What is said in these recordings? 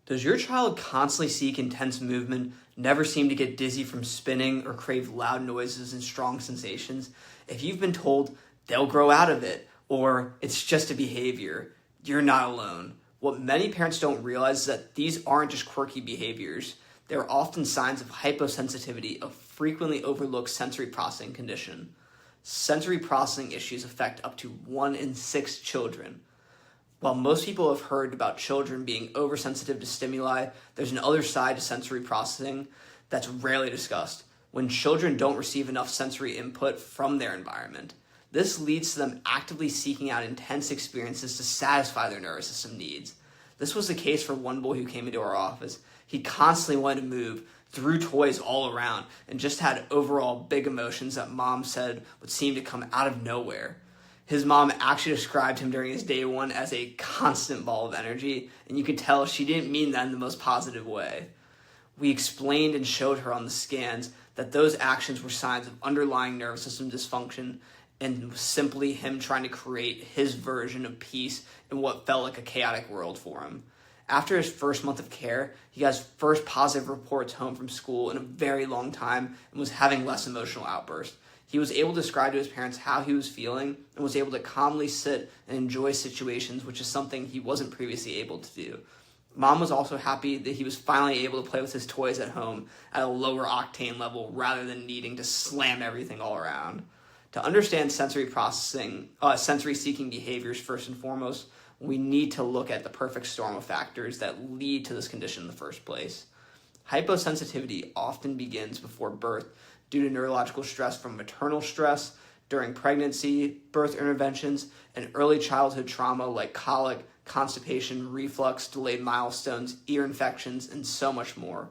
Does your child constantly seek intense movement, never seem to get dizzy from spinning, or crave loud noises and strong sensations? If you've been told they'll grow out of it, or it's just a behavior, you're not alone. What many parents don't realize is that these aren't just quirky behaviors. They're often signs of hyposensitivity, a frequently overlooked sensory processing condition. Sensory processing issues affect up to 1 in 6 children. While most people have heard about children being oversensitive to stimuli, there's an other side to sensory processing that's rarely discussed. When children don't receive enough sensory input from their environment, this leads to them actively seeking out intense experiences to satisfy their nervous system needs. This was the case for one boy who came into our office. He constantly wanted to move, threw toys all around, and just had overall big emotions that mom said would seem to come out of nowhere. His mom actually described him during his day one as a constant ball of energy, and you could tell she didn't mean that in the most positive way. We explained and showed her on the scans that those actions were signs of underlying nervous system dysfunction and simply him trying to create his version of peace in what felt like a chaotic world for him. After his first month of care, he got his first positive reports home from school in a very long time and was having less emotional outbursts. He was able to describe to his parents how he was feeling and was able to calmly sit and enjoy situations, which is something he wasn't previously able to do. Mom was also happy that he was finally able to play with his toys at home at a lower octane level rather than needing to slam everything all around. To understand sensory processing, sensory seeking behaviors first and foremost, we need to look at the perfect storm of factors that lead to this condition in the first place. Hyposensitivity often begins before birth due to neurological stress from maternal stress, during pregnancy, birth interventions, and early childhood trauma like colic, constipation, reflux, delayed milestones, ear infections, and so much more.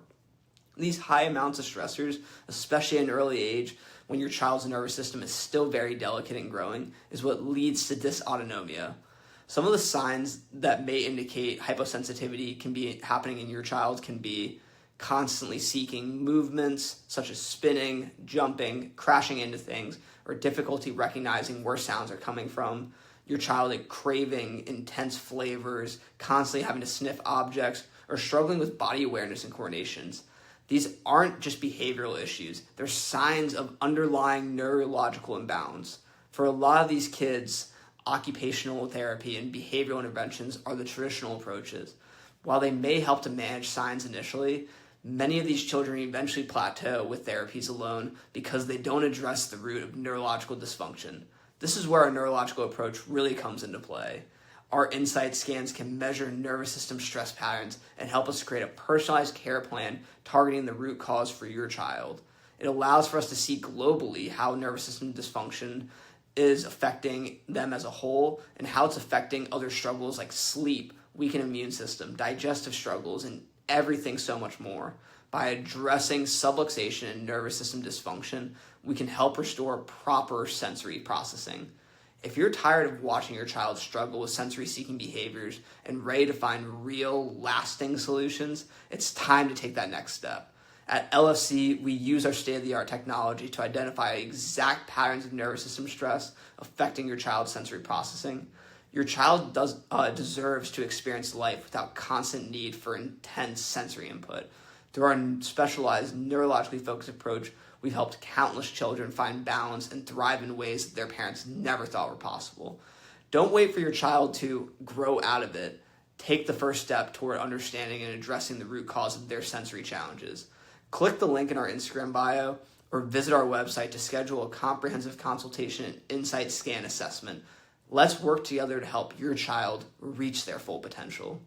These high amounts of stressors, especially at an early age when your child's nervous system is still very delicate and growing, is what leads to dysautonomia. Some of the signs that may indicate hyposensitivity can be happening in your child can be constantly seeking movements such as spinning, jumping, crashing into things, or difficulty recognizing where sounds are coming from. Your child craving intense flavors, constantly having to sniff objects, or struggling with body awareness and coordinations. These aren't just behavioral issues. They're signs of underlying neurological imbalance. For a lot of these kids, occupational therapy and behavioral interventions are the traditional approaches. While they may help to manage signs initially, many of these children eventually plateau with therapies alone because they don't address the root of neurological dysfunction. This is where our neurological approach really comes into play. Our insight scans can measure nervous system stress patterns and help us create a personalized care plan targeting the root cause for your child. It allows for us to see globally how nervous system dysfunction is affecting them as a whole and how it's affecting other struggles like sleep, weakened immune system, digestive struggles, and everything so much more. By addressing subluxation and nervous system dysfunction, we can help restore proper sensory processing. If you're tired of watching your child struggle with sensory-seeking behaviors and ready to find real, lasting solutions, it's time to take that next step. At LFC, we use our state-of-the-art technology to identify exact patterns of nervous system stress affecting your child's sensory processing. Your child deserves to experience life without constant need for intense sensory input. Through our specialized, neurologically focused approach, we've helped countless children find balance and thrive in ways that their parents never thought were possible. Don't wait for your child to grow out of it. Take the first step toward understanding and addressing the root cause of their sensory challenges. Click the link in our Instagram bio or visit our website to schedule a comprehensive consultation and insight scan assessment. Let's work together to help your child reach their full potential.